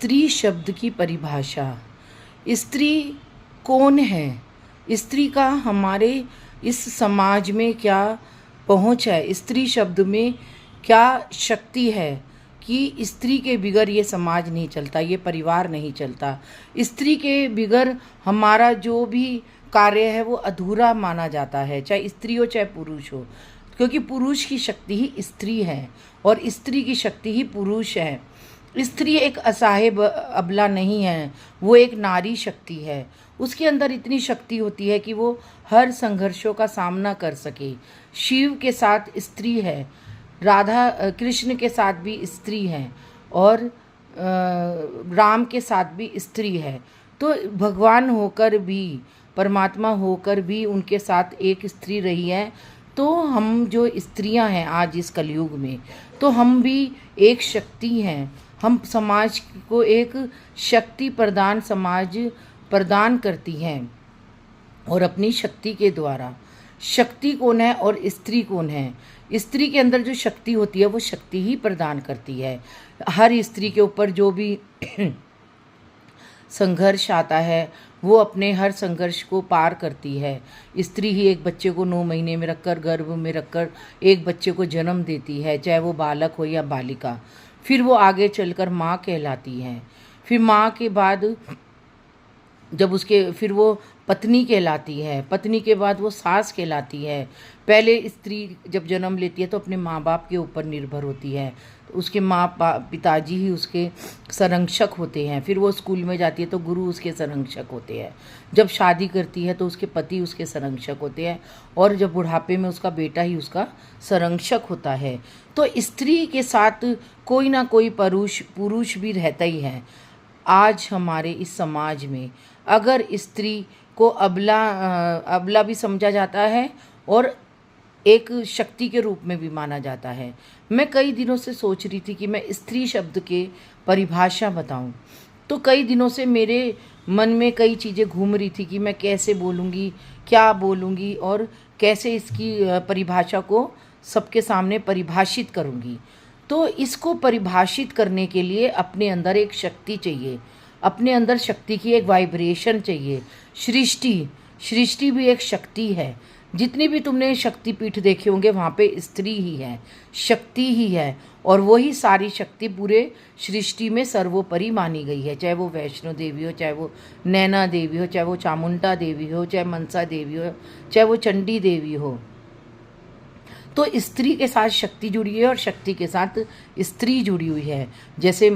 स्त्री शब्द की परिभाषा। स्त्री कौन है? स्त्री का हमारे इस समाज में क्या पहुंच है? स्त्री शब्द में क्या शक्ति है कि स्त्री के बिगर ये समाज नहीं चलता, ये परिवार नहीं चलता। स्त्री के बिगर हमारा जो भी कार्य है वो अधूरा माना जाता है, चाहे स्त्री हो चाहे पुरुष हो, क्योंकि पुरुष की शक्ति ही स्त्री है और स्त्री की शक्ति ही पुरुष है। स्त्री एक असहाय अबला नहीं है, वो एक नारी शक्ति है। उसके अंदर इतनी शक्ति होती है कि वो हर संघर्षों का सामना कर सके। शिव के साथ स्त्री है, राधा कृष्ण के साथ भी स्त्री है और राम के साथ भी स्त्री है। तो भगवान होकर भी, परमात्मा होकर भी उनके साथ एक स्त्री रही है। तो हम जो स्त्रियां हैं आज इस कलयुग में, तो हम भी एक शक्ति हैं। हम समाज को एक शक्ति प्रदान समाज प्रदान करती हैं और अपनी शक्ति के द्वारा। शक्ति कौन है और स्त्री कौन है? स्त्री के अंदर जो शक्ति होती है वो शक्ति ही प्रदान करती है। हर स्त्री के ऊपर जो भी संघर्ष आता है वो अपने हर संघर्ष को पार करती है। स्त्री ही एक बच्चे को 9 महीने में रखकर, गर्भ में रखकर एक बच्चे को जन्म देती है, चाहे वो बालक हो या बालिका। फिर वो आगे चलकर माँ कहलाती है। फिर माँ के बाद जब उसके फिर वो पत्नी कहलाती है। पत्नी के बाद वो सास कहलाती है। पहले स्त्री जब जन्म लेती है तो अपने माँ बाप के ऊपर निर्भर होती है। तो उसके पिताजी ही उसके संरक्षक होते हैं। फिर वो स्कूल में जाती है तो गुरु उसके संरक्षक होते हैं। जब शादी करती है तो उसके पति उसके संरक्षक होते हैं और जब बुढ़ापे में उसका बेटा ही उसका संरक्षक होता है। तो स्त्री के साथ कोई ना कोई पुरुष भी रहता ही है। आज हमारे इस समाज में अगर स्त्री को अबला भी समझा जाता है और एक शक्ति के रूप में भी माना जाता है। मैं कई दिनों से सोच रही थी कि मैं स्त्री शब्द के परिभाषा बताऊं, तो कई दिनों से मेरे मन में कई चीज़ें घूम रही थी कि मैं कैसे बोलूँगी, क्या बोलूँगी और कैसे इसकी परिभाषा को सबके सामने परिभाषित करूँगी। तो इसको परिभाषित करने के लिए अपने अंदर एक शक्ति चाहिए, अपने अंदर शक्ति की एक वाइब्रेशन चाहिए। सृष्टि भी एक शक्ति है। जितनी भी तुमने शक्तिपीठ देखे होंगे वहाँ पे स्त्री ही है, शक्ति ही है और वही सारी शक्ति पूरे सृष्टि में सर्वोपरि मानी गई है। चाहे वो वैष्णो देवी हो, चाहे वो नैना देवी हो, चाहे वो चामुंडा देवी हो, चाहे मनसा देवी हो, चाहे वो चंडी देवी हो। तो स्त्री के साथ शक्ति जुड़ी है और शक्ति के साथ स्त्री जुड़ी हुई है। जैसे